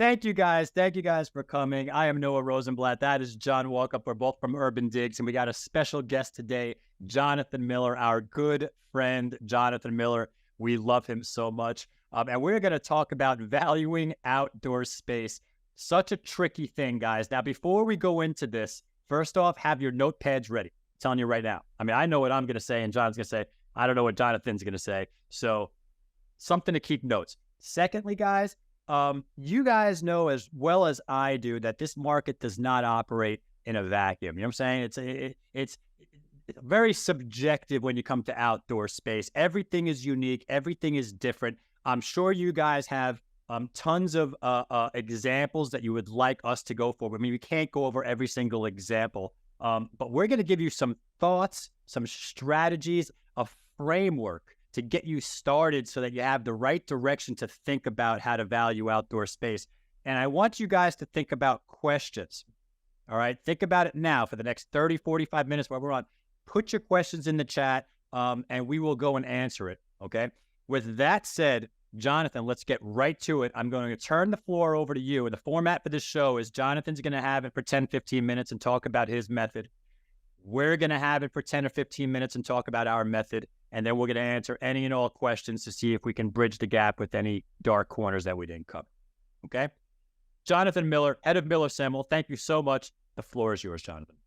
Thank you guys. Thank you guys for coming. I am Noah Rosenblatt. That is John Walkup. We're both from UrbanDigs, and we got a special guest today, Jonathan Miller, our good friend, Jonathan Miller. We love him so much. And we're going to talk about valuing outdoor space. Such a tricky thing, guys. Now, before we go into this, first off, have your notepads ready. I'm telling you right now. I mean, I know what I'm going to say, and John's going to say, I don't know what Jonathan's going to say. So something to keep notes. Secondly, guys, you guys know as well as I do that this market does not operate in a vacuum. You know what I'm saying? It's very subjective when you come to outdoor space. Everything is unique. Everything is different. I'm sure you guys have tons of examples that you would like us to go for. I mean, we can't go over every single example, but we're going to give you some thoughts, some strategies, a framework to get you started so that you have the right direction to think about how to value outdoor space. And I want you guys to think about questions. All right. Think about it now for the next 30, 45 minutes while we're on. Put your questions in the chat and we will go and answer it. Okay. With that said, Jonathan, let's get right to it. I'm going to turn the floor over to you. And the format for this show is Jonathan's going to have it for 10, 15 minutes and talk about his method. We're going to have it for 10 or 15 minutes and talk about our method. And then we're going to answer any and all questions to see if we can bridge the gap with any dark corners that we didn't cover. Okay? Jonathan Miller, head of Miller Semmel, thank you so much. The floor is yours, Jonathan.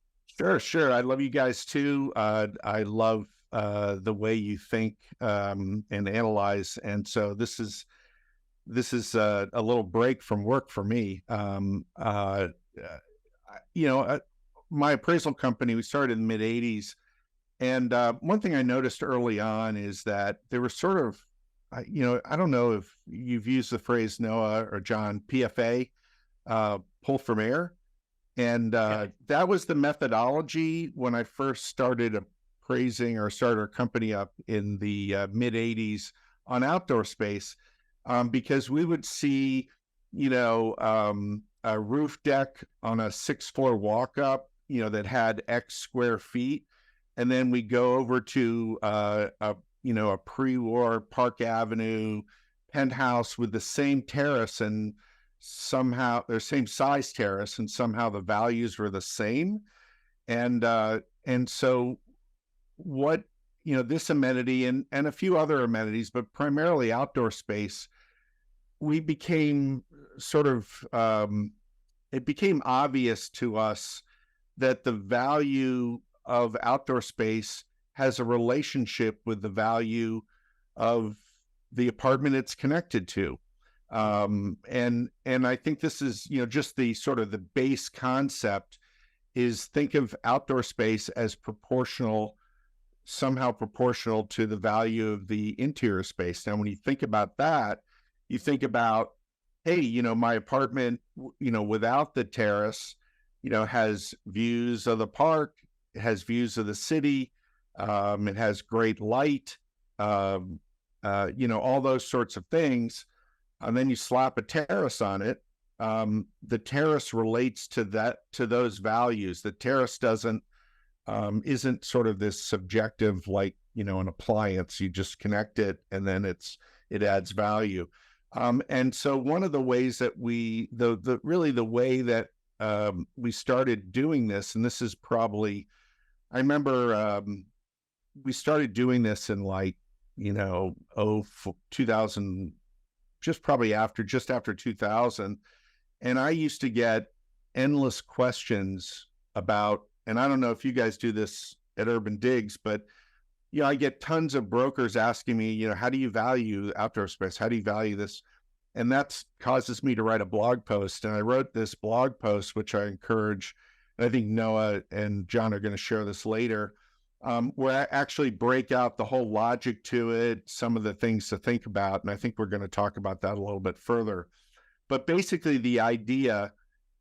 Sure. I love you guys too. I love the way you think and analyze. And so this is a little break from work for me. My appraisal company, we started in the mid-'80s. And one thing I noticed early on is that there was sort of, I don't know if you've used the phrase, Noah or John, PFA, pull from air. And that was the methodology when I first started appraising or started our company up in the mid-'80s on outdoor space, because we would see, a roof deck on a 6th-floor walk-up, that had X square feet. And then we go over to a pre-war Park Avenue penthouse with the same terrace and somehow their same size terrace, and somehow the values were the same. And so what, this amenity and a few other amenities, but primarily outdoor space, we became sort of, it became obvious to us that the value of outdoor space has a relationship with the value of the apartment it's connected to. And I think this is, just the sort of the base concept is think of outdoor space as somehow proportional to the value of the interior space. Now, when you think about that, you think about, hey, my apartment, without the terrace, has views of the park, it has views of the city, it has great light, all those sorts of things. And then you slap a terrace on it. The terrace relates to those values. The terrace isn't sort of this subjective, like, an appliance. You just connect it and then it adds value. And so one of the ways that the way that we started doing this, and this is probably, I remember we started doing this in 2000, just after 2000. And I used to get endless questions about, and I don't know if you guys do this at UrbanDigs, but I get tons of brokers asking me, how do you value outdoor space? How do you value this? And that causes me to write a blog post. And I wrote this blog post, which I encourage, and I think Noah and John are going to share this later, where I actually break out the whole logic to it, some of the things to think about. And I think we're going to talk about that a little bit further. But basically the idea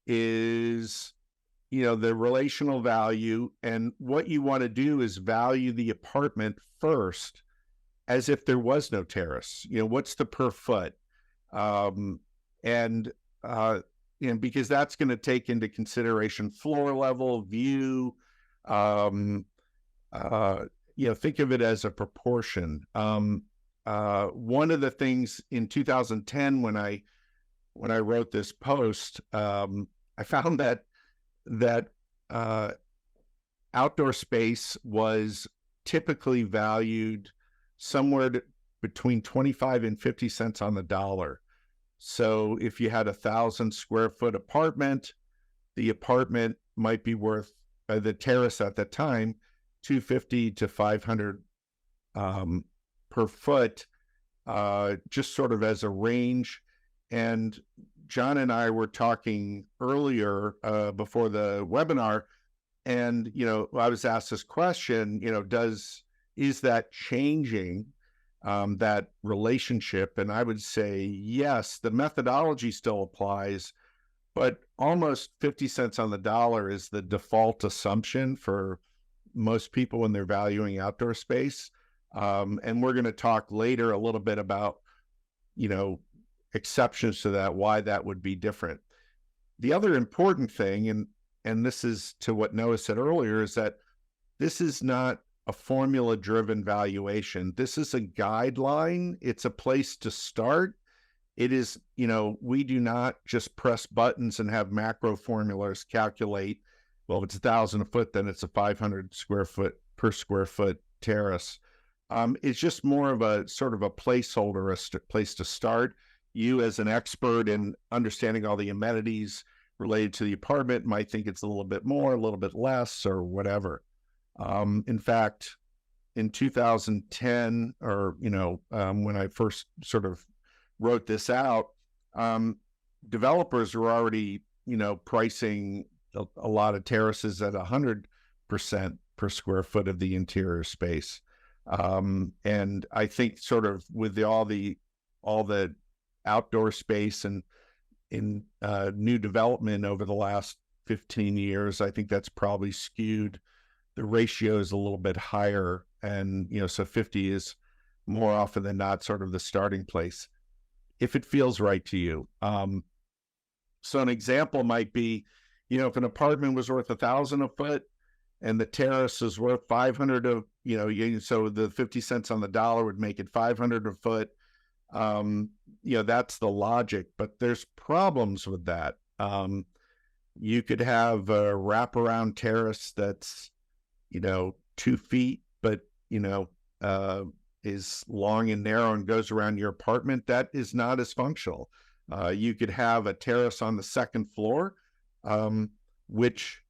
is, the relational value, and what you want to do is value the apartment first as if there was no terrace. What's the per foot? And because that's going to take into consideration floor level, view, think of it as a proportion. One of the things in 2010, when I when I wrote this post, I found that outdoor space was typically valued somewhere between 25 and 50 cents on the dollar. So if you had 1,000 square foot apartment, the apartment might be worth the terrace at the time 250 to 500 per foot, just sort of as a range. And John and I were talking earlier before the webinar, and I was asked this question: is that changing that relationship? And I would say yes. The methodology still applies, but almost 50 cents on the dollar is the default assumption for most people when they're valuing outdoor space. And we're going to talk later a little bit about, exceptions to that, why that would be different. The other important thing, and this is to what Noah said earlier, is that this is not a formula-driven valuation. This is a guideline. It's a place to start. It is, we do not just press buttons and have macro formulas calculate, well, if it's 1,000 a foot, then it's a 500 square foot per square foot terrace. It's just more of a sort of a placeholder, a place to start. You as an expert in understanding all the amenities related to the apartment might think it's a little bit more, a little bit less, or whatever. In fact, in 2010, or, when I first sort of wrote this out, developers were already, pricing a lot of terraces at 100% per square foot of the interior space. And I think sort of with all the outdoor space and in new development over the last 15 years, I think that's probably skewed the ratios a little bit higher. And, so 50 is more often than not sort of the starting place, if it feels right to you. So an example might be, if an apartment was worth 1,000 a foot and the terrace is worth 500 of, so the 50 cents on the dollar would make it 500 a foot. That's the logic, but there's problems with that. You could have a wraparound terrace that's, 2 feet, but, is long and narrow and goes around your apartment. That is not as functional. You could have a terrace on the second floor, which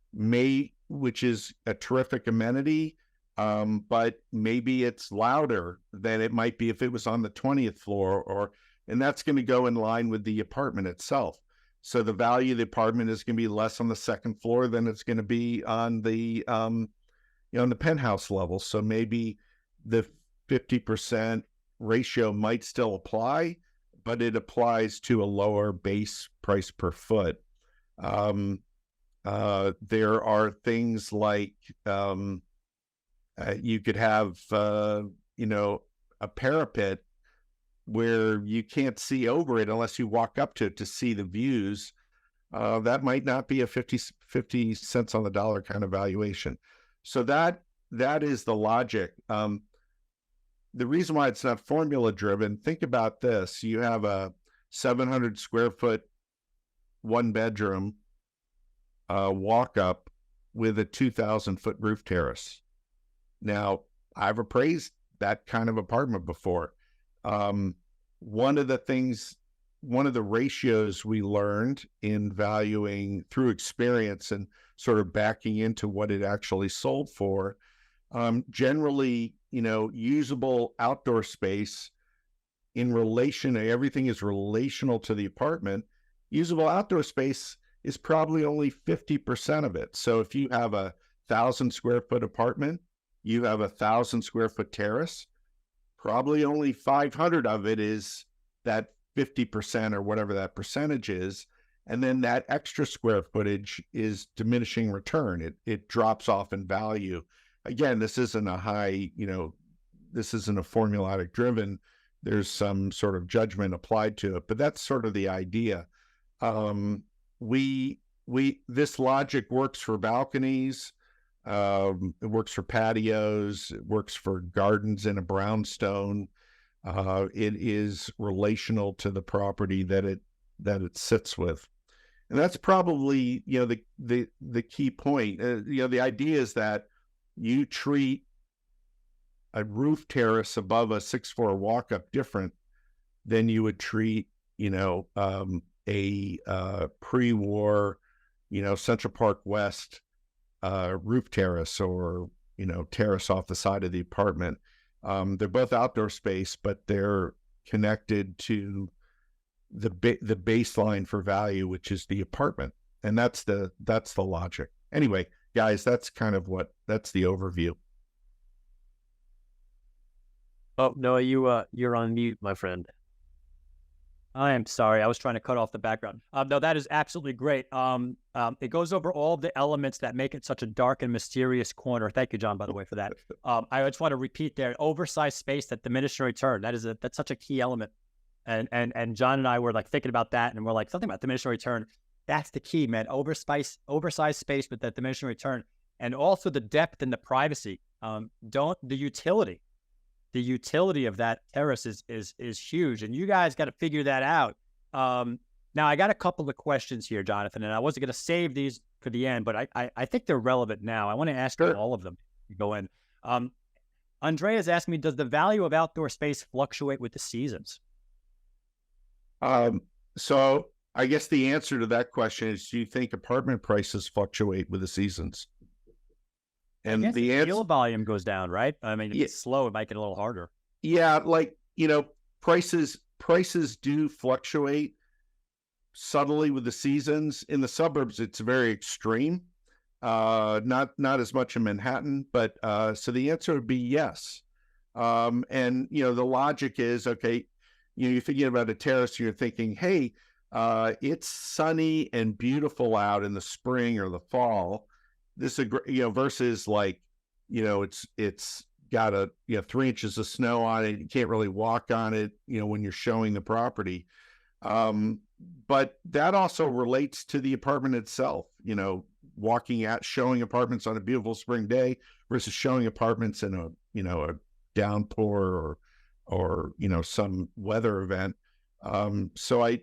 is a terrific amenity, but maybe it's louder than it might be if it was on the 20th floor, and that's going to go in line with the apartment itself. So the value of the apartment is going to be less on the second floor than it's going to be on the, on the penthouse level. So maybe the 50% ratio might still apply, but it applies to a lower base price per foot. There are things like, you could have, a parapet where you can't see over it unless you walk up to it to see the views. That might not be a 50 cents on the dollar kind of valuation. So that is the logic. The reason why it's not formula driven, think about this. You have a 700 square foot, 1 bedroom, walk up with a 2,000 foot roof terrace. Now, I've appraised that kind of apartment before. One of the ratios we learned in valuing through experience and sort of backing into what it actually sold for, generally, usable outdoor space in relation to everything is relational to the apartment. Usable outdoor space is probably only 50% of it. So if you have a 1,000 square foot apartment, you have a 1,000 square foot terrace, probably only 500 of it is that 50% or whatever that percentage is. And then that extra square footage is diminishing return. It drops off in value. Again, this isn't a high, this isn't a formulatic driven. There's some sort of judgment applied to it, but that's sort of the idea. This logic works for balconies. It works for patios. It works for gardens in a brownstone. It is relational to the property that it sits with. And that's probably, the key point. The idea is that you treat a roof terrace above a 6'4" walk-up different than you would treat, a pre-war, Central Park West roof terrace, or, terrace off the side of the apartment. They're both outdoor space, but they're connected to the baseline for value, which is the apartment. And that's the logic. Anyway, guys, that's the overview. Oh, no, you're on mute, my friend. I am sorry. I was trying to cut off the background. No, that is absolutely great. It goes over all the elements that make it such a dark and mysterious corner. Thank you, John, by the way, for that. I just want to repeat there, oversized space, that diminishing return. That's such a key element. And John and I were like thinking about that, and we're like, something about diminishing return. That's the key, man. Oversized space with that diminishing return. And also the depth and the privacy. The utility of that terrace is huge, and you guys got to figure that out. Now, I got a couple of questions here, Jonathan, and I wasn't going to save these for the end, but I think they're relevant now. I want to ask you all of them. Go in. Andrea's asking me, does the value of outdoor space fluctuate with the seasons? So I guess the answer to that question is, do you think apartment prices fluctuate with the seasons? And the deal volume goes down, right? I mean, if it's slow, it might get a little harder. Yeah, prices do fluctuate subtly with the seasons. In the suburbs, it's very extreme. Not as much in Manhattan, but so the answer would be yes. And the logic is, okay, you're thinking about a terrace, you're thinking, hey, it's sunny and beautiful out in the spring or the fall. This is versus it's got 3 inches of snow on it. You can't really walk on it, when you're showing the property. But that also relates to the apartment itself, showing apartments on a beautiful spring day versus showing apartments in a downpour or some weather event. So I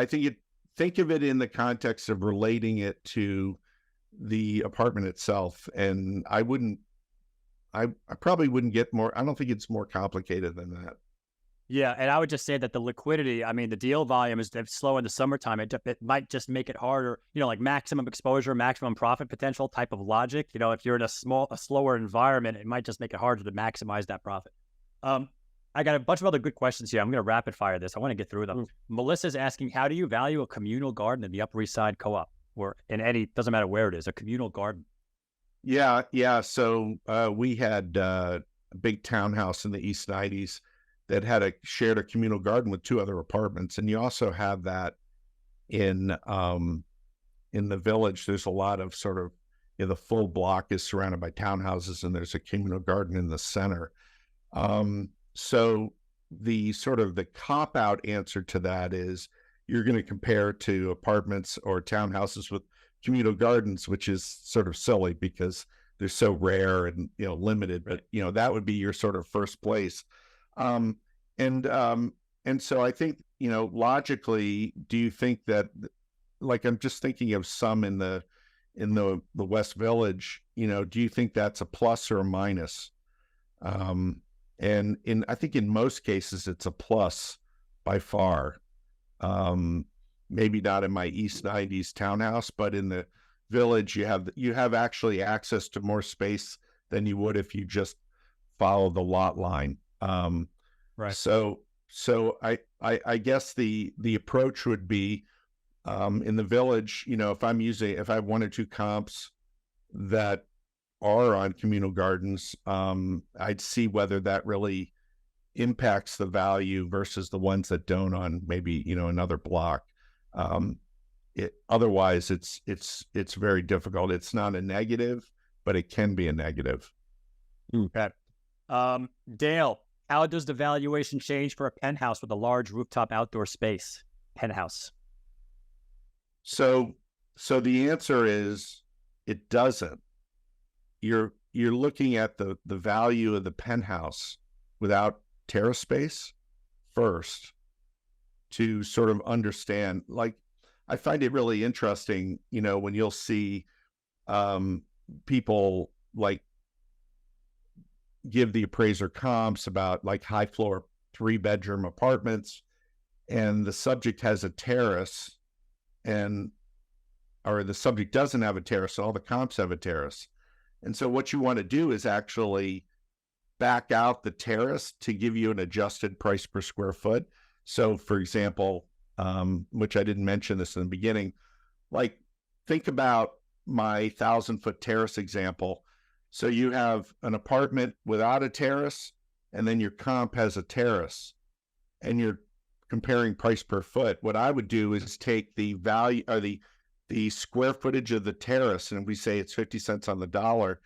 think of it in the context of relating it to the apartment itself, and I probably wouldn't get more. I don't think it's more complicated than that. Yeah, and I would just say that the liquidity, I mean, the deal volume is slow in the summertime. It might just make it harder, like maximum exposure, maximum profit potential type of logic. If you're in a slower environment, it might just make it harder to maximize that profit. I got a bunch of other good questions here. I'm going to rapid fire this. I want to get through them. Melissa's asking, how do you value a communal garden in the Upper East Side Co-op? Or in doesn't matter where it is, a communal garden. Yeah. So we had a big townhouse in the East 90s that shared a communal garden with 2 other apartments. And you also have that in the Village. There's a lot of sort of, the full block is surrounded by townhouses, and there's a communal garden in the center. So the sort of the cop-out answer to that is, you're going to compare to apartments or townhouses with communal gardens, which is sort of silly because they're so rare and limited. But that would be your sort of first place. And so I think logically, do you think that, I'm just thinking of some in the West Village, do you think that's a plus or a minus? And I think in most cases it's a plus by far. Maybe not in my East 90s townhouse, but in the Village, you have actually access to more space than you would if you just follow the lot line. Right. So I guess the approach would be, in the Village, if I have 1 or 2 comps that are on communal gardens, I'd see whether that really impacts the value versus the ones that don't on maybe another block. Otherwise it's very difficult. It's not a negative, but it can be a negative. Okay. Dale, how does the valuation change for a penthouse with a large rooftop outdoor space? Penthouse. So the answer is, it doesn't. You're looking at the value of the penthouse without terrace space first, to sort of understand. Like, I find it really interesting, when you'll see people like give the appraiser comps about like high floor 3-bedroom apartments, and the subject has a terrace, or the subject doesn't have a terrace, so all the comps have a terrace. And so what you want to do is actually back out the terrace to give you an adjusted price per square foot. So for example, which I didn't mention this in the beginning, like think about my 1,000-foot terrace example. So you have an apartment without a terrace, and then your comp has a terrace, and you're comparing price per foot. What I would do is take the value, or the square footage of the terrace, and if we say it's 50 cents on the dollar,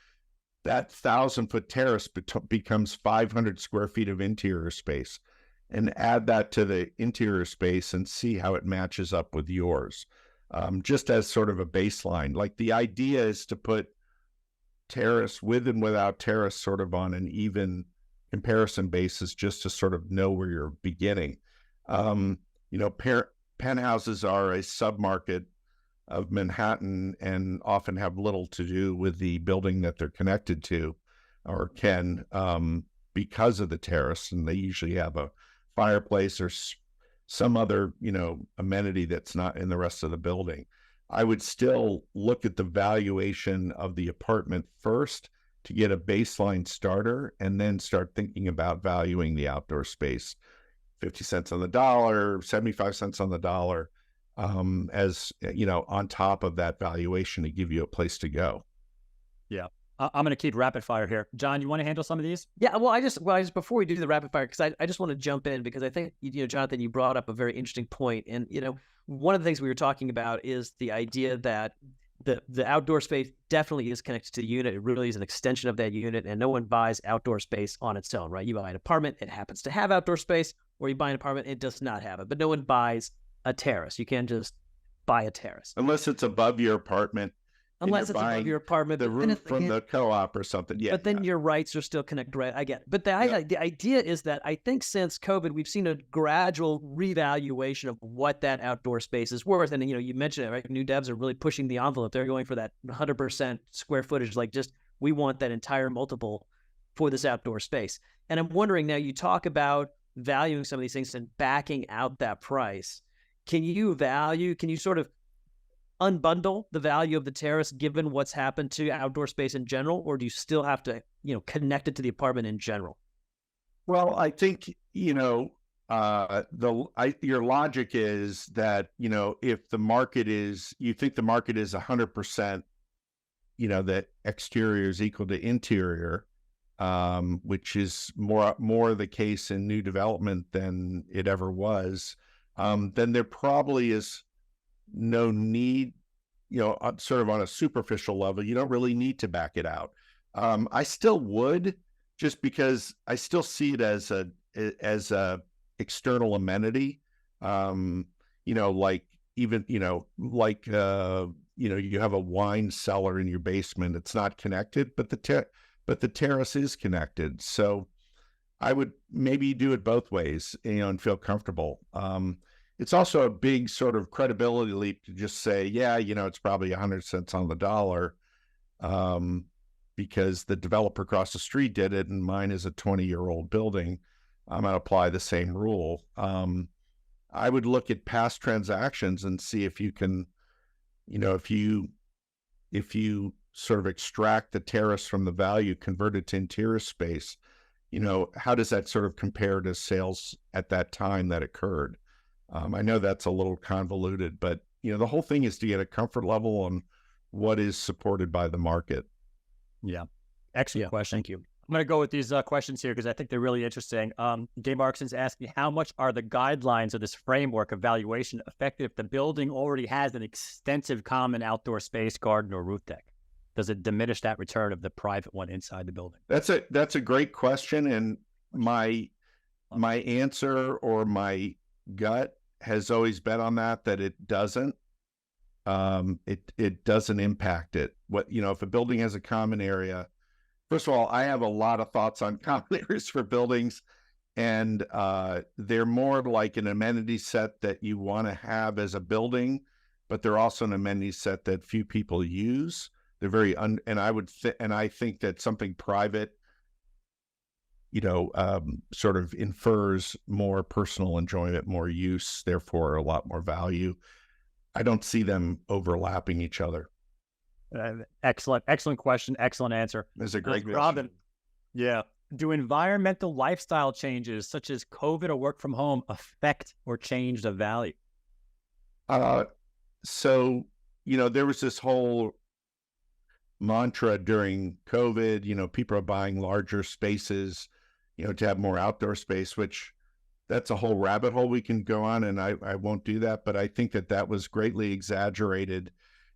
that 1,000-foot terrace becomes 500 square feet of interior space, and add that to the interior space and see how it matches up with yours. Just as sort of a baseline. Like, the idea is to put terrace with and without terrace sort of on an even comparison basis, just to sort of know where you're beginning. Penthouses are a submarket of Manhattan and often have little to do with the building that they're connected to, or can, because of the terrace, and they usually have a fireplace or some other, amenity that's not in the rest of the building. I would still look at the valuation of the apartment first to get a baseline starter, and then start thinking about valuing the outdoor space. 50 cents on the dollar, 75 cents on the dollar, as on top of that valuation to give you a place to go. Yeah. I'm going to keep rapid fire here. John, you want to handle some of these? Yeah, well, I just before we do the rapid fire, because I just want to jump in, because I think, Jonathan, you brought up a very interesting point. And, one of the things we were talking about is the idea that the outdoor space definitely is connected to the unit. It really is an extension of that unit, and no one buys outdoor space on its own, right? You buy an apartment, it happens to have outdoor space, or you buy an apartment, it does not have it. But no one buys a terrace. You can't just buy a terrace. Unless it's above your apartment. Unless it's above your apartment. The roof from the co-op or something. Yeah. But then your rights are still connected, right? I get it. But the idea is that I think since COVID, we've seen a gradual revaluation of what that outdoor space is worth. And, you mentioned it, right? New devs are really pushing the envelope. They're going for that 100% square footage. Like, just, we want that entire multiple for this outdoor space. And I'm wondering, now you talk about valuing some of these things and backing out that price. Can you sort of unbundle the value of the terrace given what's happened to outdoor space in general, or do you still have to, connect it to the apartment in general? Well, I think, your logic is that, if the market is, you think the market is 100%, that exterior is equal to interior, which is more the case in new development than it ever was, then there probably is no need, sort of on a superficial level, you don't really need to back it out. I still would, just because I still see it as a external amenity. Like, even, you have a wine cellar in your basement. It's not connected, but the terrace is connected. So I would maybe do it both ways, and feel comfortable. It's also a big sort of credibility leap to just say, yeah, it's probably 100 cents on the dollar, because the developer across the street did it, and mine is a 20-year-old building. I'm going to apply the same rule. I would look at past transactions and see if you can, if you sort of extract the terrace from the value, convert it to interior space, how does that sort of compare to sales at that time that occurred? I know that's a little convoluted, but, the whole thing is to get a comfort level on what is supported by the market. Yeah. Excellent question. Thank you. I'm going to go with these questions here because I think they're really interesting. Dave Markson's asking, how much are the guidelines of this framework of valuation effective if the building already has an extensive common outdoor space, garden, or roof deck? Does it diminish that return of the private one inside the building? That's a great question. And my answer, or my gut, has always been on that it doesn't. It doesn't impact it. If a building has a common area, first of all, I have a lot of thoughts on common areas for buildings, and they're more like an amenity set that you want to have as a building, but they're also an amenity set that few people use. They're very and I think that something private, sort of infers more personal enjoyment, more use, therefore a lot more value. I don't see them overlapping each other. Excellent question. Excellent answer. There's a great Robin. Yeah. Do environmental lifestyle changes such as COVID or work from home affect or change the value? So, there was this whole mantra during COVID, people are buying larger spaces, to have more outdoor space, which that's a whole rabbit hole we can go on, and I won't do that. But I think that was greatly exaggerated,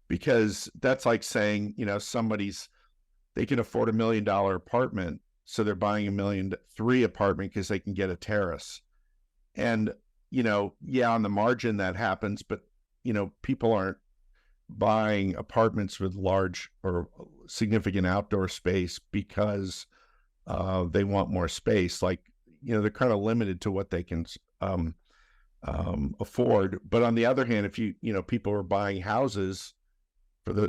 because that's like saying, they can afford $1 million apartment, so they're buying $1.3 million apartment because they can get a terrace. And, on the margin that happens, but, people aren't buying apartments with large or significant outdoor space because they want more space. Like, they're kind of limited to what they can afford. But on the other hand, if people are buying houses for the,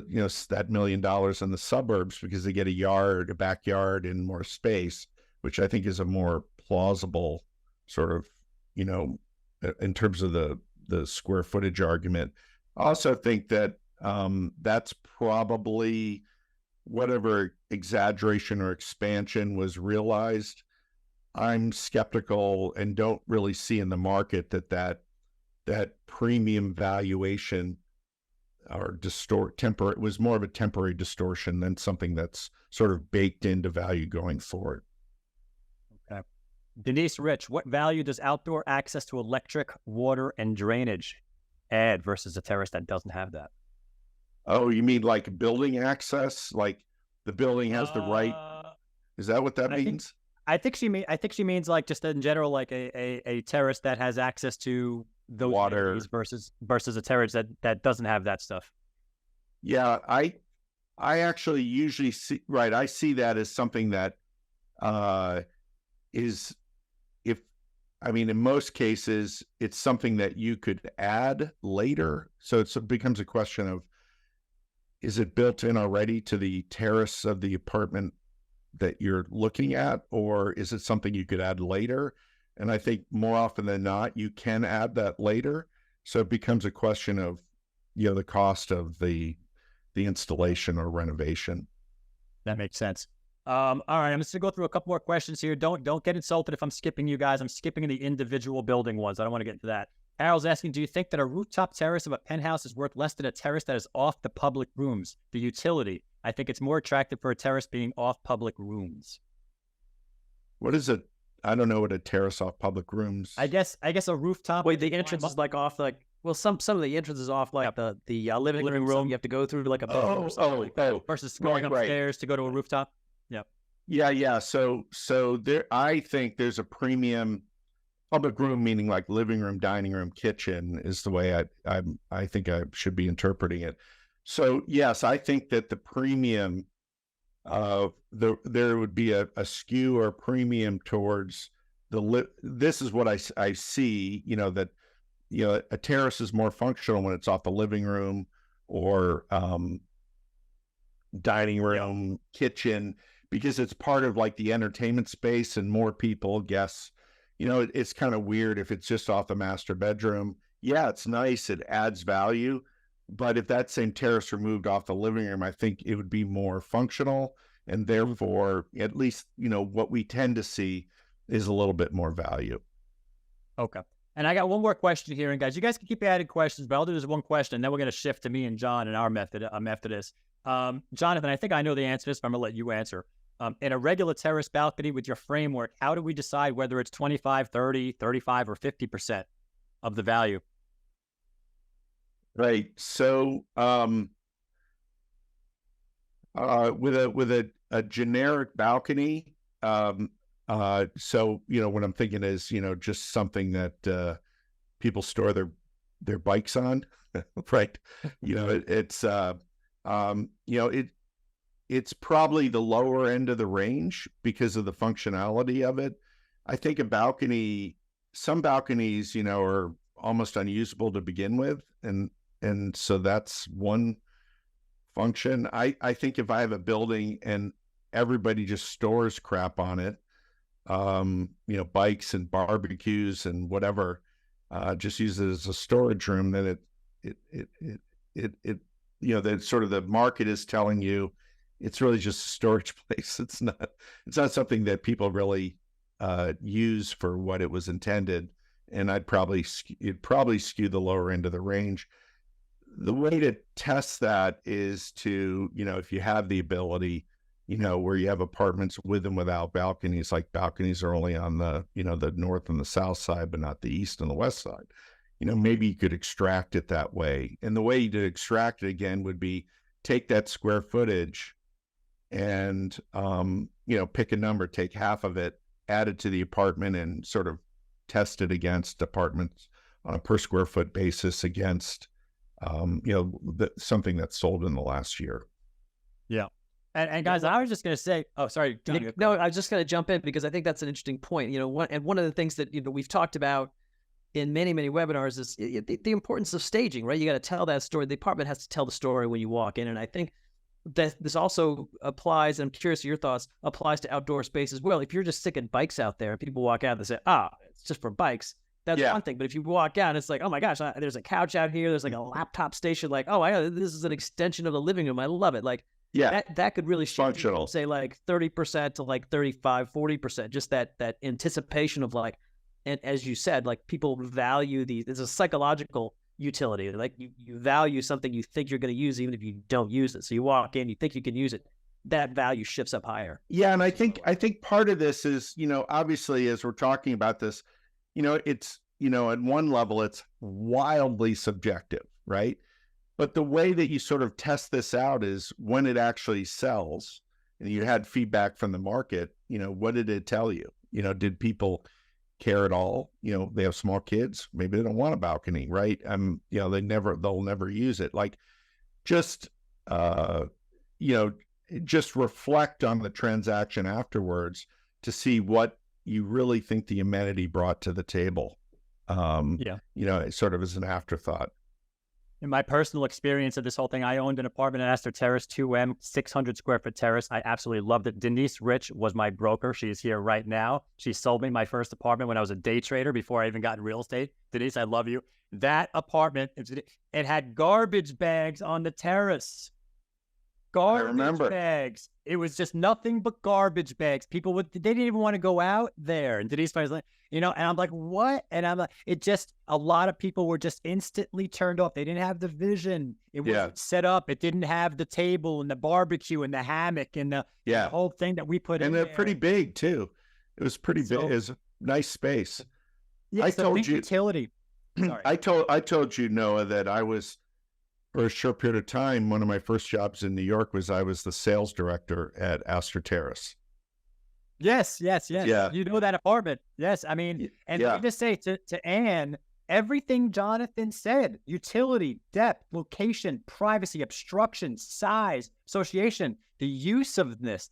that $1 million in the suburbs because they get a backyard, and more space, which I think is a more plausible sort of, in terms of the square footage argument. I also think that that's probably whatever exaggeration or expansion was realized. I'm skeptical and don't really see in the market that premium valuation or it was more of a temporary distortion than something that's sort of baked into value going forward. Okay. Denise Rich, what value does outdoor access to electric, water, and drainage add versus a terrace that doesn't have that? Oh, you mean like building access? Like the building has the right? Is that what that means? I think she means like just in general, like a terrace that has access to those water versus a terrace that doesn't have that stuff. Yeah, I actually usually see, right, I see that as something that is, in most cases, it's something that you could add later. So it becomes a question of, is it built in already to the terrace of the apartment that you're looking at, or is it something you could add later? And I think more often than not, you can add that later. So it becomes a question of, the cost of the installation or renovation. That makes sense. All right, I'm just gonna go through a couple more questions here. Don't get insulted if I'm skipping you guys. I'm skipping the individual building ones. I don't want to get into that. Harold's asking, do you think that a rooftop terrace of a penthouse is worth less than a terrace that is off the public rooms? The utility. I think it's more attractive for a terrace being off public rooms. What is it? I don't know what a terrace off public rooms. I guess a rooftop. Wait, the entrance is like off some of the entrance is off like the living room. You have to go through like a versus going upstairs to go to a rooftop. Yeah. So there, I think there's a premium. Public room, meaning like living room, dining room, kitchen, is the way I think I should be interpreting it. So yes, I think that the premium there would be a skew or a premium towards this is what I see, that a terrace is more functional when it's off the living room or dining room, kitchen, because it's part of like the entertainment space and more people, guests. It's kind of weird if it's just off the master bedroom. Yeah, it's nice. It adds value. But if that same terrace were moved off the living room, I think it would be more functional. And therefore, at least, what we tend to see is a little bit more value. Okay. And I got one more question here. And guys, you guys can keep adding questions, but I'll do this one question. And then we're going to shift to me and John and our method after this. Jonathan, I think I know the answer to this, but I'm going to let you answer. In a regular terrace balcony with your framework, how do we decide whether it's 25, 30, 35, or 50% of the value? Right. So with a generic balcony, so what I'm thinking is, just something that people store their bikes on, right? It's probably the lower end of the range because of the functionality of it. I think some balconies, are almost unusable to begin with. And so that's one function. I think if I have a building and everybody just stores crap on it, bikes and barbecues and whatever, just use it as a storage room, then that sort of the market is telling you it's really just a storage place. It's not something that people really use for what it was intended. And it'd probably skew the lower end of the range. The way to test that is to, if you have the ability, where you have apartments with and without balconies, like balconies are only on the, the north and the south side, but not the east and the west side. Maybe you could extract it that way. And the way to extract it again would be take that square footage and, pick a number, take half of it, add it to the apartment and sort of test it against apartments on a per square foot basis against, something that's sold in the last year. Yeah. And guys, I was just going to say, oh, sorry. John, no, I was just going to jump in because I think that's an interesting point. One of the things that, we've talked about in many, many webinars is the importance of staging, right? You got to tell that story. The apartment has to tell the story when you walk in. And I think that this also applies, and I'm curious of your thoughts, applies to outdoor space as well. If you're just sticking bikes out there and people walk out and they say, it's just for bikes, that's one thing. But if you walk out and it's like, oh my gosh, there's a couch out here, there's like a laptop station, like, this is an extension of the living room. I love it. Like, that could really shift, say like 30% to like 35, 40%, just that anticipation of like, and as you said, like people value these, it's a psychological utility. Like you value something you think you're going to use, even if you don't use it. So you walk in, you think you can use it, that value shifts up higher. Yeah. And I think part of this is, obviously as we're talking about this, it's, at one level, it's wildly subjective, right? But the way that you sort of test this out is when it actually sells and you had feedback from the market, what did it tell you? Did people care at all? They have small kids, maybe they don't want a balcony, right? They'll never use it. Like just reflect on the transaction afterwards to see what you really think the amenity brought to the table. Sort of as an afterthought. In my personal experience of this whole thing, I owned an apartment at Astor Terrace, 2M, 600 square foot terrace. I absolutely loved it. Denise Rich was my broker. She's here right now. She sold me my first apartment when I was a day trader before I even got in real estate. Denise, I love you. That apartment, it had garbage bags on the terrace. Garbage bags. It was just nothing but garbage bags. They didn't even want to go out there. And Denise was like, and I'm like, what? And I'm like, a lot of people were just instantly turned off. They didn't have the vision. It wasn't set up. It didn't have the table and the barbecue and the hammock and the whole thing that we put in. And they're pretty big too. It was pretty big. It was a nice space. Yeah, I told you utility. Sorry. I told you, Noah, that I was, for a short period of time, one of my first jobs in New York was I was the sales director at Astor Terrace. Yes. Yeah. You know that apartment. Yes. I mean, and let me just say to Anne, everything Jonathan said, utility, depth, location, privacy, obstruction, size, association, the use of this,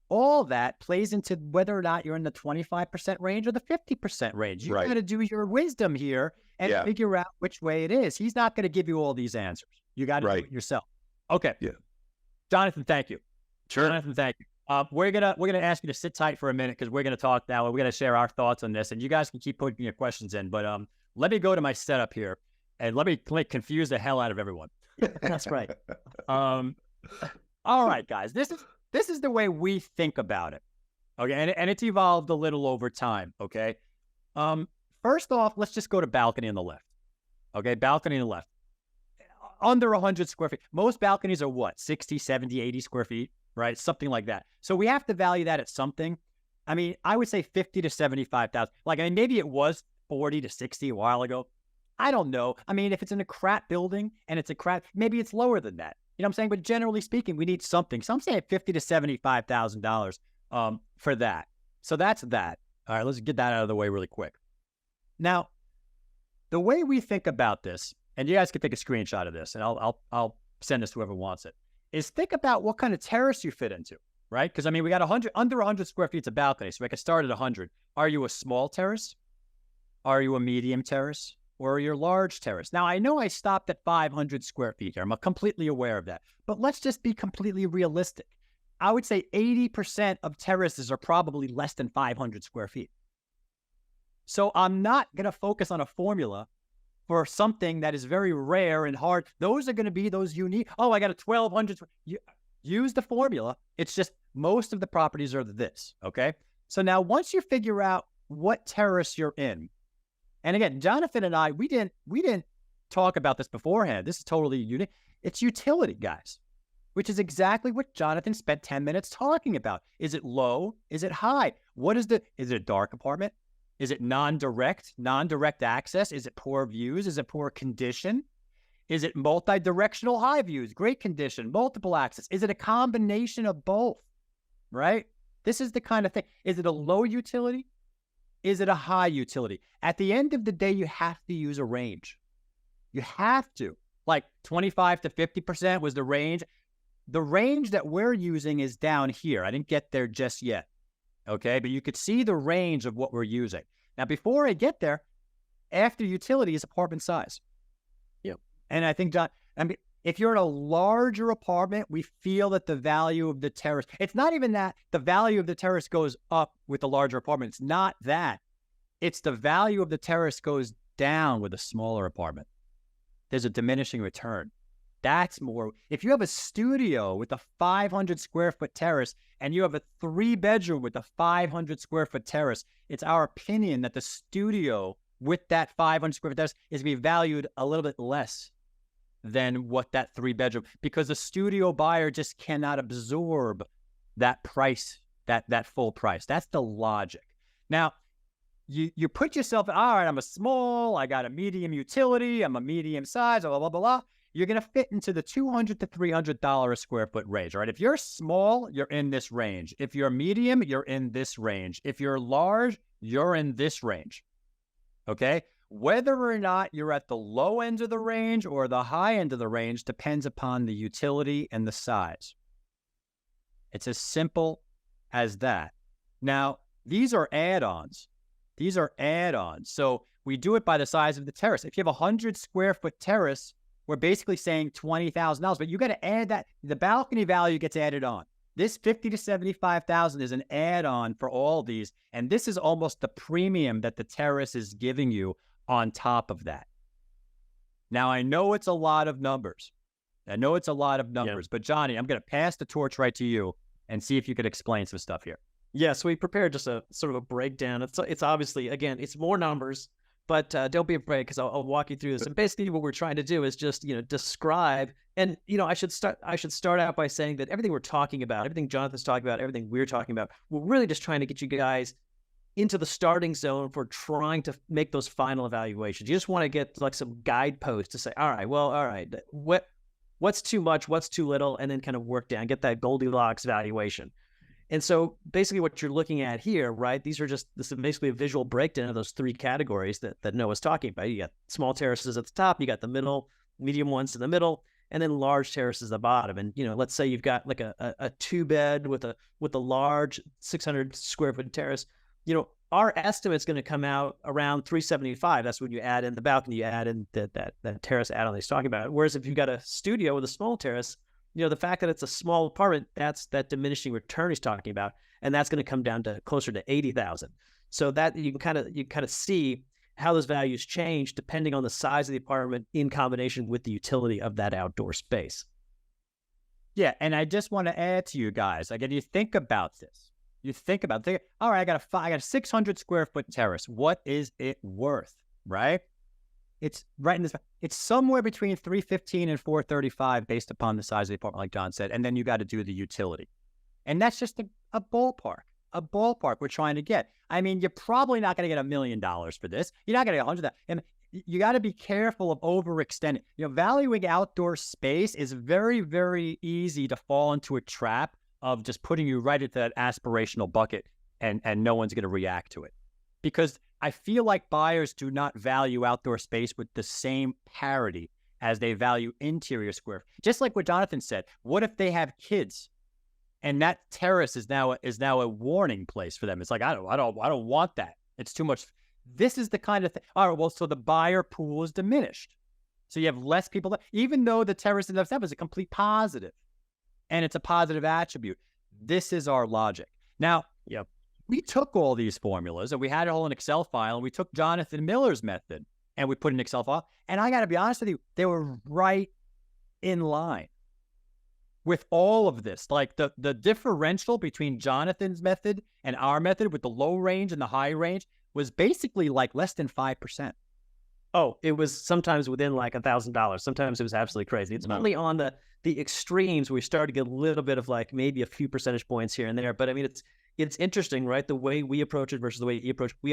all that plays into whether or not you're in the 25% range or the 50% range. You got to do your wisdom here and figure out which way it is. He's not going to give you all these answers. You got to do it yourself. Okay. Yeah. Jonathan, thank you. Sure. Jonathan, thank you. We're gonna ask you to sit tight for a minute because we're gonna talk now. We're gonna share our thoughts on this, and you guys can keep putting your questions in. But let me go to my setup here, and let me confuse the hell out of everyone. That's right. All right, guys. This is the way we think about it. Okay, and it's evolved a little over time. Okay. First off, let's just go to balcony on the left. Okay, balcony on the left. Under 100 square feet. Most balconies are what? 60, 70, 80 square feet. Right? Something like that. So we have to value that at something. I mean, I would say 50 to 75,000. Like, I mean, maybe it was 40 to 60 a while ago. I don't know. I mean, if it's in a crap building and it's a crap, maybe it's lower than that. You know what I'm saying? But generally speaking, we need something. So I'm saying 50 to $75,000 for that. So that's that. All right, let's get that out of the way really quick. Now, the way we think about this, and you guys can take a screenshot of this, and I'll send this to whoever wants it, is think about what kind of terrace you fit into, right? Because I mean, we got under 100 square feet of balcony, so I could start at 100. Are you a small terrace? Are you a medium terrace? Or are you a large terrace? Now, I know I stopped at 500 square feet here. I'm completely aware of that. But let's just be completely realistic. I would say 80% of terraces are probably less than 500 square feet. So I'm not going to focus on a formula for something that is very rare and hard. Those are going to be those unique. Oh, I got a 1,200. Use the formula. It's just most of the properties are this, okay? So now once you figure out what terrace you're in, and again, Jonathan and I, we didn't talk about this beforehand. This is totally unique. It's utility, guys, which is exactly what Jonathan spent 10 minutes talking about. Is it low? Is it high? Is it a dark apartment? Is it non-direct access? Is it poor views? Is it poor condition? Is it multi-directional high views, great condition, multiple access? Is it a combination of both, right? This is the kind of thing. Is it a low utility? Is it a high utility? At the end of the day, you have to use a range. You have to. Like 25 to 50% was the range. The range that we're using is down here. I didn't get there just yet, okay? But you could see the range of what we're using. Now, before I get there, after utility is apartment size. Yep. And I think, John, I mean, if you're in a larger apartment, we feel that the value of the terrace, it's not even that the value of the terrace goes up with the larger apartment. It's not that. It's the value of the terrace goes down with a smaller apartment. There's a diminishing return. That's more. If you have a studio with a 500 square foot terrace and you have a 3-bedroom with a 500 square foot terrace, it's our opinion that the studio with that 500 square foot terrace is to be valued a little bit less than what that 3-bedroom, because the studio buyer just cannot absorb that price, that full price. That's the logic. Now, you put yourself, all right, I'm a small, I got a medium utility, I'm a medium size, blah, blah, blah, blah. You're going to fit into the $200 to $300 a square foot range, right? If you're small, you're in this range. If you're medium, you're in this range. If you're large, you're in this range, okay? Whether or not you're at the low end of the range or the high end of the range depends upon the utility and the size. It's as simple as that. Now, these are add-ons. These are add-ons. So we do it by the size of the terrace. If you have a 100 square foot terrace, we're basically saying $20,000, but you got to add that. The balcony value gets added on. This $50,000 to $75,000 is an add-on for all these, and this is almost the premium that the terrace is giving you on top of that. Now, I know it's a lot of numbers. But Johnny, I'm going to pass the torch right to you and see if you could explain some stuff here. Yeah, so we prepared just a sort of a breakdown. It's obviously, again, it's more numbers, but don't be afraid because I'll walk you through this. And basically what we're trying to do is just, describe, and, I should start out by saying that everything we're talking about, everything Jonathan's talking about, everything we're talking about, we're really just trying to get you guys into the starting zone for trying to make those final evaluations. You just want to get like some guideposts to say, all right, what's too much, what's too little, and then kind of work down, get that Goldilocks valuation. And so basically what you're looking at here, right, this is basically a visual breakdown of those 3 categories that Noah's talking about. You got small terraces at the top, you got the middle, medium ones in the middle, and then large terraces at the bottom. And, let's say you've got like a 2-bed with a large 600 square foot terrace. Our estimate's going to come out around $375. That's when you add in the balcony, you add in that terrace add-on that he's talking about. Whereas if you've got a studio with a small terrace, the fact that it's a small apartment, that's that diminishing return he's talking about, and that's going to come down to closer to $80,000. So that you kind of see how those values change depending on the size of the apartment in combination with the utility of that outdoor space. Yeah, and I just want to add to you guys, again, you think about this. All right, I got a 600 square foot terrace. What is it worth, right? It's right in this. It's somewhere between $315 and $435 based upon the size of the apartment, like John said. And then you got to do the utility, and that's just a ballpark. A ballpark we're trying to get. I mean, you're probably not going to get $1 million for this. You're not going to get 100. And you got to be careful of overextending. Valuing outdoor space is very, very easy to fall into a trap of just putting you right into that aspirational bucket, and no one's going to react to it. Because I feel like buyers do not value outdoor space with the same parity as they value interior square. Just like what Jonathan said, what if they have kids and that terrace is now a warning place for them. It's like I don't want that. It's too much. This is the kind of thing. All right, well, so the buyer pool is diminished, so you have less people. Even though the terrace in itself is a complete positive, and it's a positive attribute. This is our logic. Now, Yep. we took all these formulas and we had it all in an Excel file, and we took Jonathan Miller's method and we put in an Excel file. And I got to be honest with you, they were right in line with all of this. Like the differential between Jonathan's method and our method with the low range and the high range was basically like less than 5%. Oh, it was sometimes within like $1,000. Sometimes it was absolutely crazy. It's only on the extremes where we start to get a little bit of like maybe a few percentage points here and there. But I mean, it's interesting, right? The way we approach it versus the way he approached it.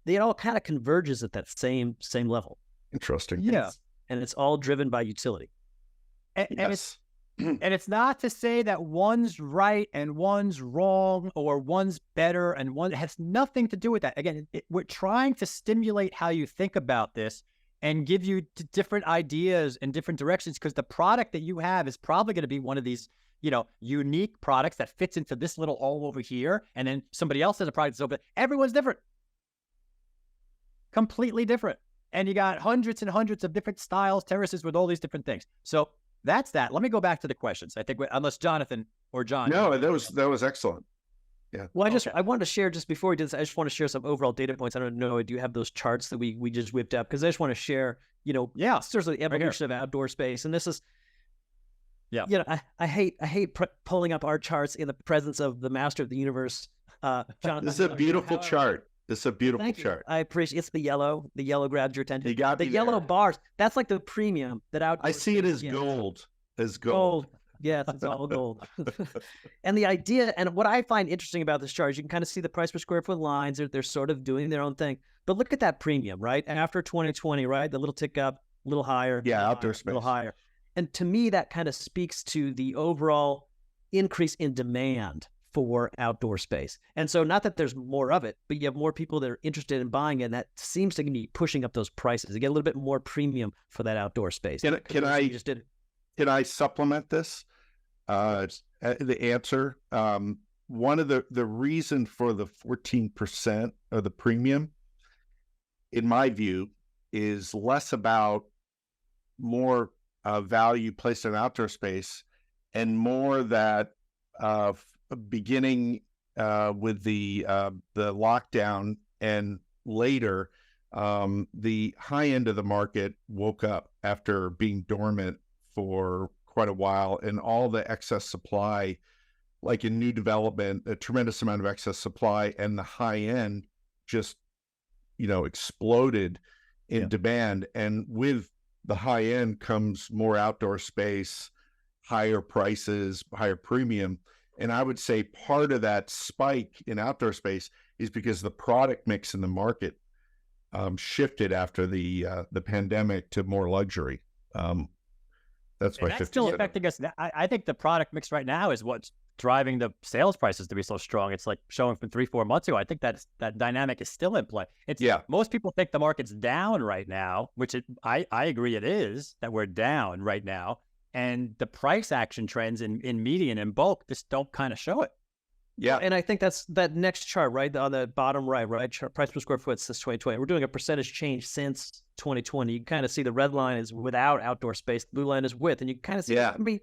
It all kind of converges at that same level. Interesting. Yeah. And it's all driven by utility. And Yes. it's not to say that one's right and one's wrong, or one's better and one has nothing to do with that. Again, we're trying to stimulate how you think about this and give you different ideas and different directions, because the product that you have is probably going to be one of these, unique products that fits into this little hole over here. And then somebody else has a product that's over there. Everyone's different. Completely different. And you got hundreds and hundreds of different styles, terraces with all these different things. So that's that. Let me go back to the questions. I think unless Jonathan or John. No, that was excellent. Yeah. Well, I wanted to share just before we did this, I just want to share some overall data points. I don't know, do you have those charts that we just whipped up? Because I just want to share, sort of the evolution of outdoor space. And this is, I hate pulling up our charts in the presence of the master of the universe, Jonathan. This is a beautiful chart. This is a beautiful chart. I appreciate it's the yellow. The yellow grabbed your attention. You got the me yellow there. bars. That's like the premium that outdoor I see it as space gold. As Gold. gold. Yes, it's all gold. And the idea, and what I find interesting about this chart is you can kind of see the price per square foot lines. They're sort of doing their own thing. But look at that premium, right? After 2020, right? The little tick up, a little higher. Yeah, outdoor space. A little higher. And to me, that kind of speaks to the overall increase in demand for outdoor space. And so not that there's more of it, but you have more people that are interested in buying it, and that seems to be pushing up those prices. You get a little bit more premium for that outdoor space. Can I supplement this? The answer. One of the reason for the 14% of the premium, in my view, is less about more value placed in outdoor space and more that beginning with the lockdown and later, the high end of the market woke up after being dormant for quite a while, and all the excess supply, like in new development, a tremendous amount of excess supply, and the high end just, exploded in demand. And with the high end comes more outdoor space, higher prices, higher premium. And I would say part of that spike in outdoor space is because the product mix in the market shifted after the pandemic to more luxury. That's why that's still affecting us. I think the product mix right now is what's driving the sales prices to be so strong. It's like showing from 3-4 months ago. I think that dynamic is still in play. Most people think the market's down right now, which I agree it is, that we're down right now. And the price action trends in median and bulk just don't kind of show it. Yeah. And I think that's that next chart, right? On the bottom right, price per square foot since 2020. We're doing a percentage change since 2020. You can kind of see the red line is without outdoor space. The blue line is with. And you kind of see, I mean,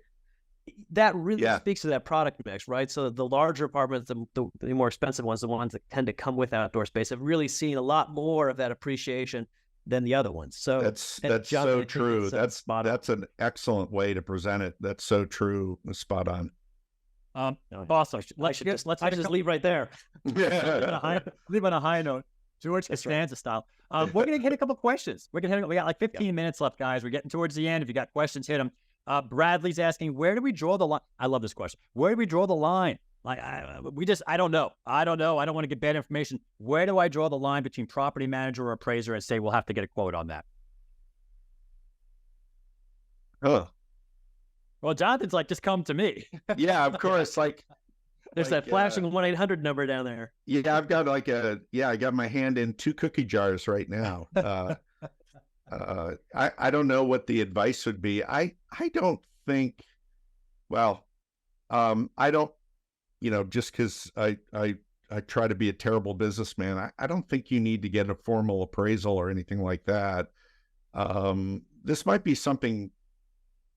that really speaks to that product mix, right? So the larger apartments, the more expensive ones, the ones that tend to come with outdoor space, have really seen a lot more of that appreciation than the other ones. So that's so true. That's an excellent way to present it. That's so true. Spot on. Boss, let's just leave right there. Leave on a high note, George Costanza style. We're gonna hit a couple questions. We got like 15 minutes left, guys. We're getting towards the end. If you got questions, hit them. Bradley's asking, where do we draw the line? I love this question. Where do we draw the line? Like I don't know. I don't want to get bad information. Where do I draw the line between property manager or appraiser and say we'll have to get a quote on that? Well, Jonathan's like, just come to me. Yeah, of course. There's that flashing 1-800 number down there. Yeah, I've got I got my hand in 2 cookie jars right now. I don't know what the advice would be. I don't think, I don't just because I try to be a terrible businessman, I don't think you need to get a formal appraisal or anything like that. This might be something,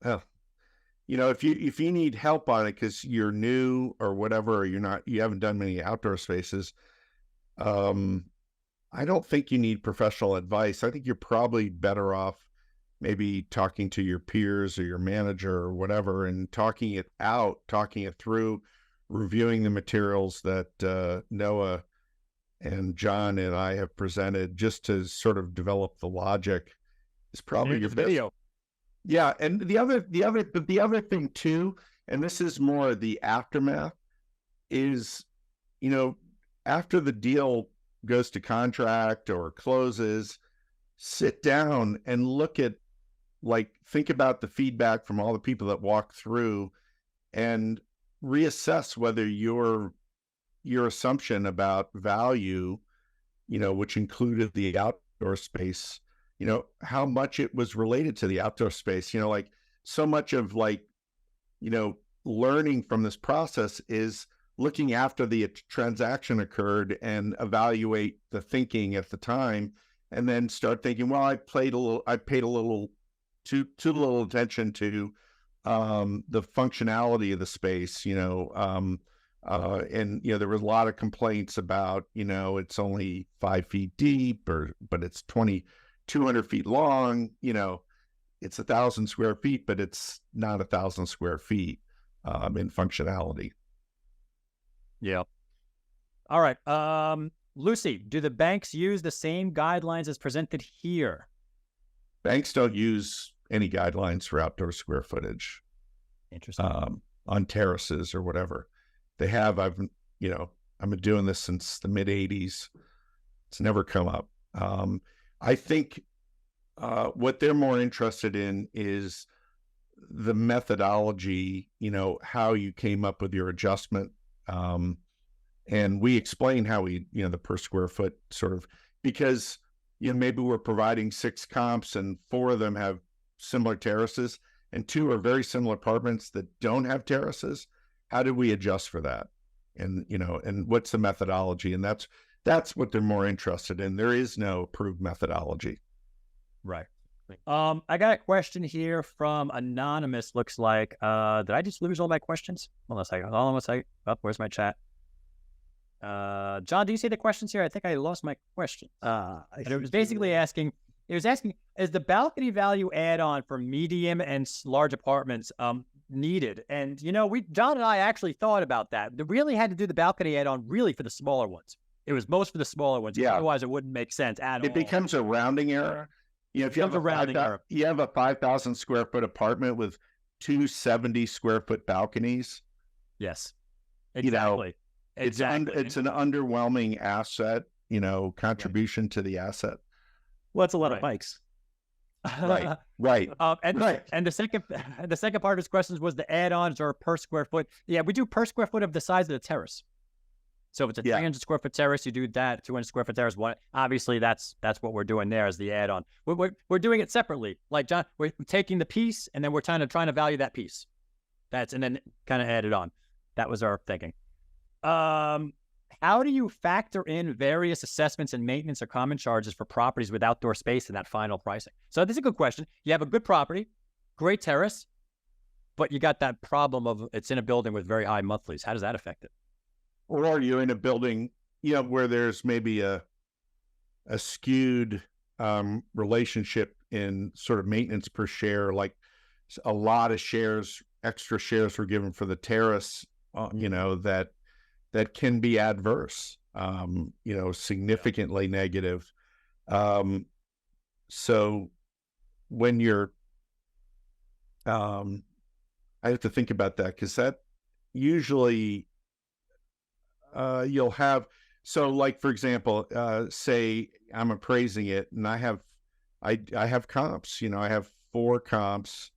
if you need help on it because you're new or whatever, or you haven't done many outdoor spaces. I don't think you need professional advice. I think you're probably better off maybe talking to your peers or your manager or whatever, and talking it through, reviewing the materials that Noah and John and I have presented, just to sort of develop the logic, is probably your video. Yeah, and the other thing too, and this is more the aftermath, is after the deal goes to contract or closes, sit down and think about the feedback from all the people that walk through, and reassess whether your assumption about value, which included the outdoor space, how much it was related to the outdoor space. Like, so much of learning from this process is looking after the transaction occurred and evaluate the thinking at the time, and then start thinking, well, I paid a little too little attention to the functionality of the space, and there was a lot of complaints about, it's only 5 feet deep, but it's 200 feet long, it's 1,000 square feet, but it's not 1,000 square feet in functionality. Yeah. All right. Lucy, do the banks use the same guidelines as presented here? Banks don't use any guidelines for outdoor square footage. Interesting. On terraces or whatever. They have, I've been doing this since the mid 80s. It's never come up. I think what they're more interested in is the methodology, how you came up with your adjustment. And we explain how the per square foot sort of, because, maybe we're providing 6 comps and 4 of them have similar terraces and 2 are very similar apartments that don't have terraces. How did we adjust for that? And, and what's the methodology? And that's what they're more interested in. There is no approved methodology. Right. I got a question here from Anonymous, looks like. Did I just lose all my questions? Hold on a second. Oh, where's my chat? John, do you see the questions here? I think I lost my question. It was basically asking, is the balcony value add-on for medium and large apartments needed? And, John and I actually thought about that. They really had to do the balcony add-on really for the smaller ones. It was most for the smaller ones. Yeah. Otherwise, it wouldn't make sense at all. It becomes a rounding error. If you have a 5,000 square foot apartment with 2 70 square foot balconies. Yes, exactly. It's an underwhelming asset, contribution to the asset. Well, it's a lot of bikes. Right. And the second part of his questions was the add-ons or per square foot. Yeah, we do per square foot of the size of the terrace. So if it's a 300 square foot terrace, you do that. 200 square foot terrace. Obviously, that's what we're doing there as the add-on. We're doing it separately. Like, John, we're taking the piece and then we're trying to value that piece. And then kind of add it on. That was our thinking. How do you factor in various assessments and maintenance or common charges for properties with outdoor space in that final pricing? So this is a good question. You have a good property, great terrace, but you got that problem of it's in a building with very high monthlies. How does that affect it? Or are you in a building, where there's maybe a skewed relationship in sort of maintenance per share, like a lot of extra shares were given for the terrace, that can be adverse, significantly negative. So when you're, I have to think about that, because that usually you'll have, so like, for example, say I'm appraising it and I have comps, I have 4 comps,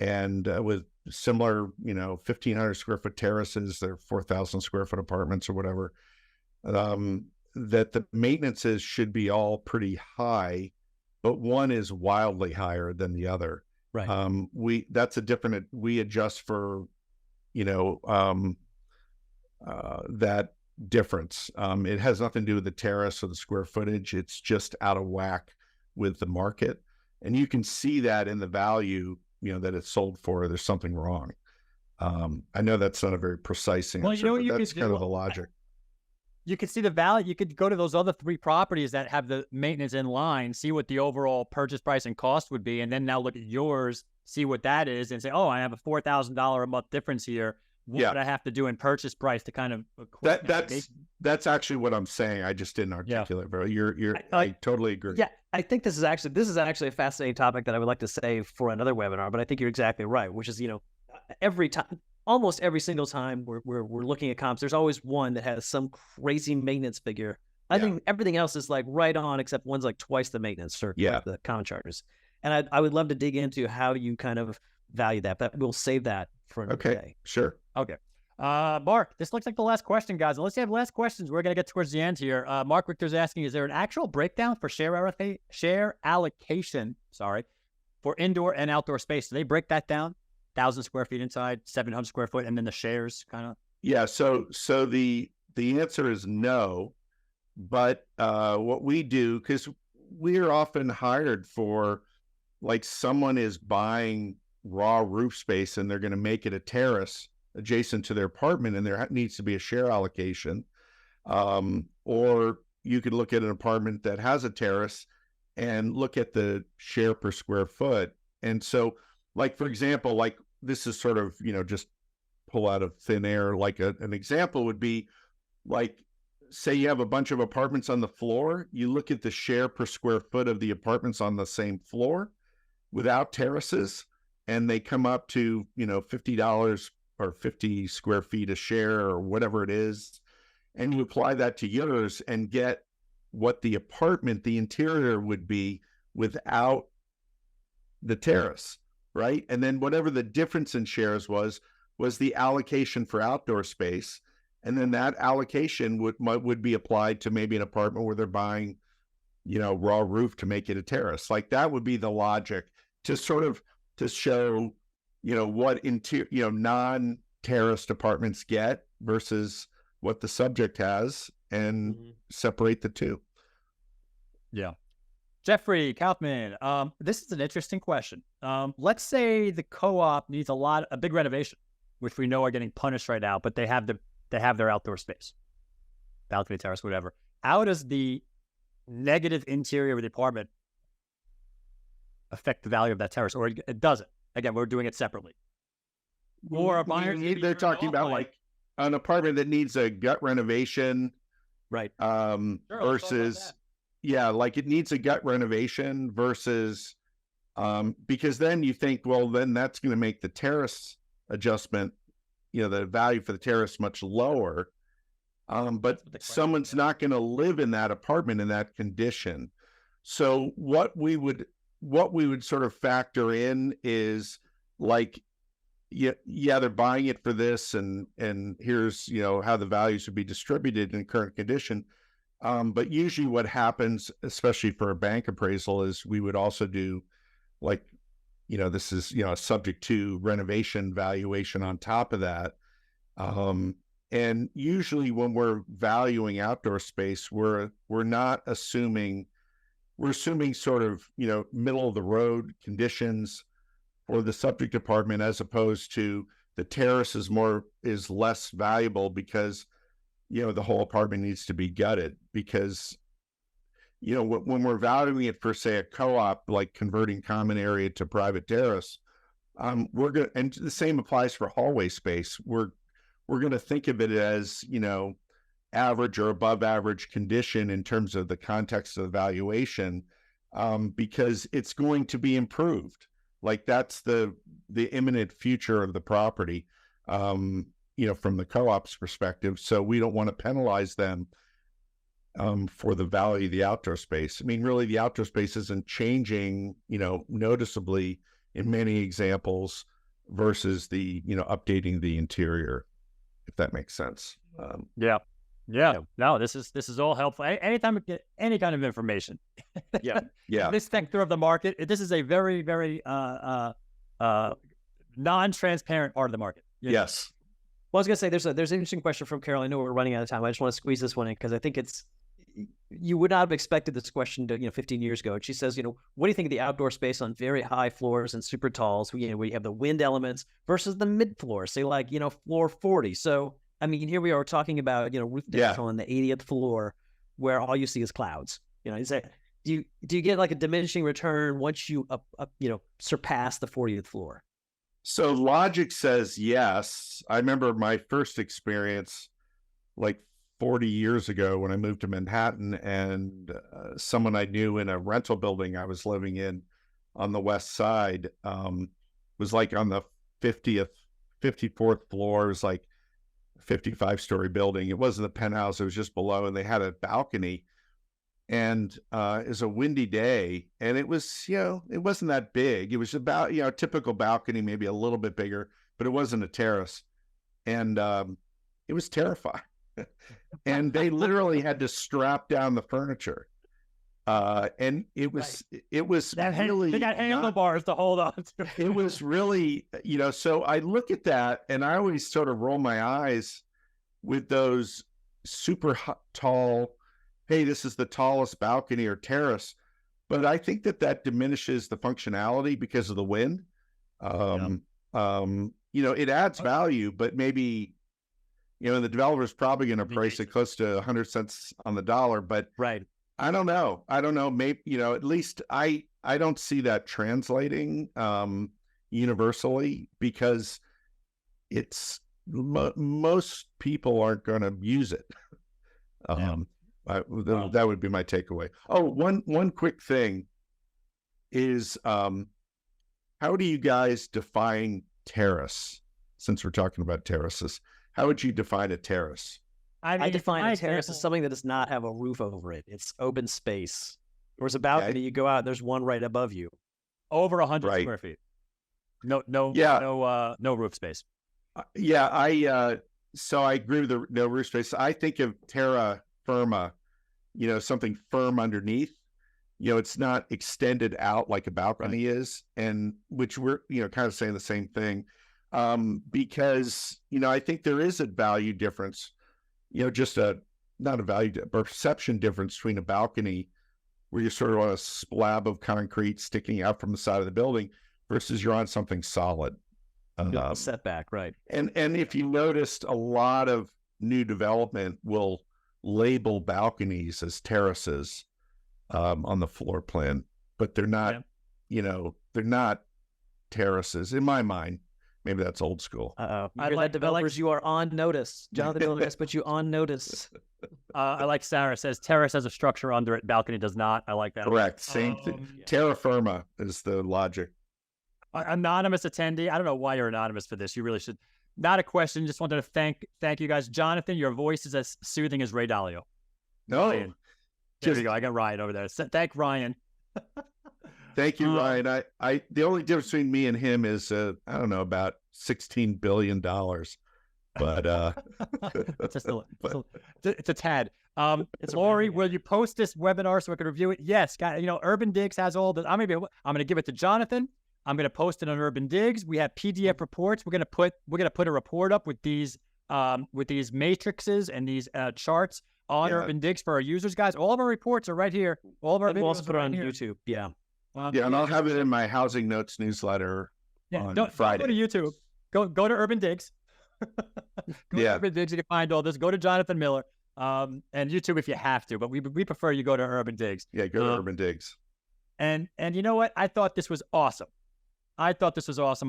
and with similar, 1,500 square foot terraces, they're 4,000 square foot apartments or whatever, that the maintenances should be all pretty high, but one is wildly higher than the other. Right. We adjust for, that difference. It has nothing to do with the terrace or the square footage. It's just out of whack with the market. And you can see that in the value, that it's sold for. There's something wrong. I know that's not a very precise answer, Well, but that's kind of the logic. You could see the value. You could go to those other 3 properties that have the maintenance in line, see what the overall purchase price and cost would be, and then now look at yours, see what that is, and say, oh, I have a $4,000 a month difference here. What would I have to do in purchase price to kind of that's actually what I'm saying. I just didn't articulate, bro. I totally agree. Yeah, I think this is actually a fascinating topic that I would like to save for another webinar. But I think you're exactly right, which is every time, almost every single time we're looking at comps, there's always one that has some crazy maintenance figure. I think everything else is like right on, except one's like twice the maintenance or the common charges. And I would love to dig into how you kind of value that, but we'll save that for another day. Sure. Okay. Mark, this looks like the last question, guys. Unless you have last questions, we're going to get towards the end here. Mark Richter's asking, is there an actual breakdown for share allocation, for indoor and outdoor space? Do they break that down? 1,000 square feet inside, 700 square foot, and then the shares kind of? Yeah. So the answer is no, but what we do, because we are often hired for, like, someone is buying raw roof space and they're going to make it a terrace adjacent to their apartment, and there needs to be a share allocation. Or you could look at an apartment that has a terrace and look at the share per square foot. And so, like, for example, like, this is sort of, just pull out of thin air. Like an example would be, like, say you have a bunch of apartments on the floor, you look at the share per square foot of the apartments on the same floor without terraces, and they come up to, $50 or 50 square feet a share or whatever it is. And you apply that to yours and get what the interior would be without the terrace, right? And then whatever the difference in shares was the allocation for outdoor space. And then that allocation would be applied to maybe an apartment where they're buying, raw roof to make it a terrace. Like, that would be the logic to sort of to show, what non-terraced apartments get versus what the subject has, and separate the two. Yeah. Jeffrey Kaufman, this is an interesting question. Let's say the co-op needs a big renovation, which we know are getting punished right now, but they have their outdoor space, balcony, terrace, whatever. How does the negative interior of the apartment affect the value of that terrace, or it doesn't? Again, we're doing it separately. Or they're talking about like an apartment that needs a gut renovation, right? Versus, like, it needs a gut renovation versus, because then you think, well, then that's going to make the terrace adjustment, the value for the terrace much lower. But someone's not going to live in that apartment in that condition. So what we would sort of factor in is, like, they're buying it for this, and here's, how the values would be distributed in current condition. But usually what happens, especially for a bank appraisal, is we would also do, like, this is, a subject to renovation valuation on top of that. And usually when we're valuing outdoor space, we're not assuming, we're assuming sort of, middle of the road conditions for the subject apartment, as opposed to the terrace is less valuable because, the whole apartment needs to be gutted. Because, when we're valuing it for, say, a co-op, like converting common area to private terrace, and the same applies for hallway space. We're going to think of it as, average or above average condition in terms of the context of the valuation, because it's going to be improved. Like, that's the imminent future of the property, from the co-op's perspective. So we don't want to penalize them for the value of the outdoor space. I mean, really, the outdoor space isn't changing, noticeably in many examples, versus the, updating the interior, if that makes sense. Yeah. No, this is all helpful. Anytime we get any kind of information. Yeah. This sector of the market, this is a very, very non-transparent part of the market. Yes. Well, I was gonna say there's an interesting question from Carol. I know we're running out of time. I just want to squeeze this one in because I think you would not have expected this question to 15 years ago. And she says, what do you think of the outdoor space on very high floors and super talls? We have the wind elements versus the mid floor, say like floor 40. So I mean, here we are talking about roof decks on the 80th floor, where all you see is clouds. Is that do you get like a diminishing return once you surpass the 40th floor? So logic says yes. I remember my first experience like 40 years ago when I moved to Manhattan, and someone I knew in a rental building I was living in on the west side was like on the 54th floor. It was like a 55-story building. It wasn't a penthouse. It was just below, and they had a balcony. And it was a windy day, and it was, it wasn't that big. It was about, a typical balcony, maybe a little bit bigger, but it wasn't a terrace. And it was terrifying. And they literally had to strap down the furniture. And it was really, they got handlebars to hold on to. It was really, so I look at that and I always sort of roll my eyes with those super tall, hey, this is the tallest balcony or terrace. But I think that diminishes the functionality because of the wind. It adds value, but maybe, the developer's probably going to price it close to 100 cents on the dollar. But I don't know. Maybe, at least I don't see that translating universally, because most people aren't going to use it. That would be my takeaway. Oh, one quick thing is, how do you guys define terrace? Since we're talking about terraces, how would you define a terrace? I define a terrace as something that does not have a roof over it. It's open space. Whereas a balcony, you go out, there's one right above you. Over 100 square feet. No roof space. So I agree with the no roof space. I think of terra firma, something firm underneath. It's not extended out like a balcony is, and which we're kind of saying the same thing, because I think there is a value difference, just not a value perception difference between a balcony where you're sort of on a slab of concrete sticking out from the side of the building versus you're on something solid. Setback, right? And if you noticed, a lot of new development will label balconies as terraces on the floor plan, but they're not. They're not terraces in my mind. Maybe that's old school. Developers, you are on notice. Jonathan Miller has put you on notice. I like Sarah says terrace has a structure under it. Balcony does not. I like that. Correct. Same thing. Terra firma is the logic. Anonymous attendee. I don't know why you're anonymous for this. You really should. Not a question. Just wanted to thank you guys. Jonathan, your voice is as soothing as Ray Dalio. No. There you go. I got Ryan over there. Thank Ryan. Thank you, Ryan. I the only difference between me and him is I don't know, about $16 billion. But it's a tad. Lori, will you post this webinar so we can review it? Yes, guys. UrbanDigs has all the. I'm gonna give it to Jonathan. I'm gonna post it on UrbanDigs. We have PDF reports. We're gonna put a report up with these matrices and these charts on UrbanDigs for our users, guys. All of our reports are right here. All of our videos we'll also put it on here. YouTube. Yeah. And I'll have it in my Housing Notes newsletter on Friday. Don't go to YouTube. Go to UrbanDigs. To UrbanDigs. You can find all this. Go to Jonathan Miller. And YouTube if you have to, but we prefer you go to UrbanDigs. Yeah, go to UrbanDigs. And you know what? I thought this was awesome. I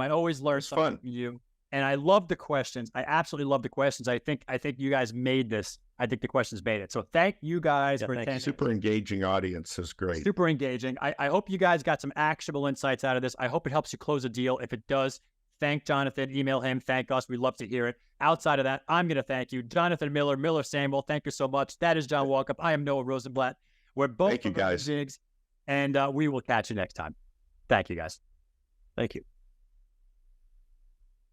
always learn something from you. And I love the questions. I absolutely love the questions. I think you guys made this. I think the questions made it. So thank you guys for attending. Super engaging audience. Is great. Super engaging. I hope you guys got some actionable insights out of this. I hope it helps you close a deal. If it does, thank Jonathan. Email him. Thank us. We'd love to hear it. Outside of that, I'm going to thank you. Jonathan Miller Samuel, thank you so much. That is John Walkup. I am Noah Rosenblatt. We're both Thank you, guys. and we will catch you next time. Thank you, guys. Thank you.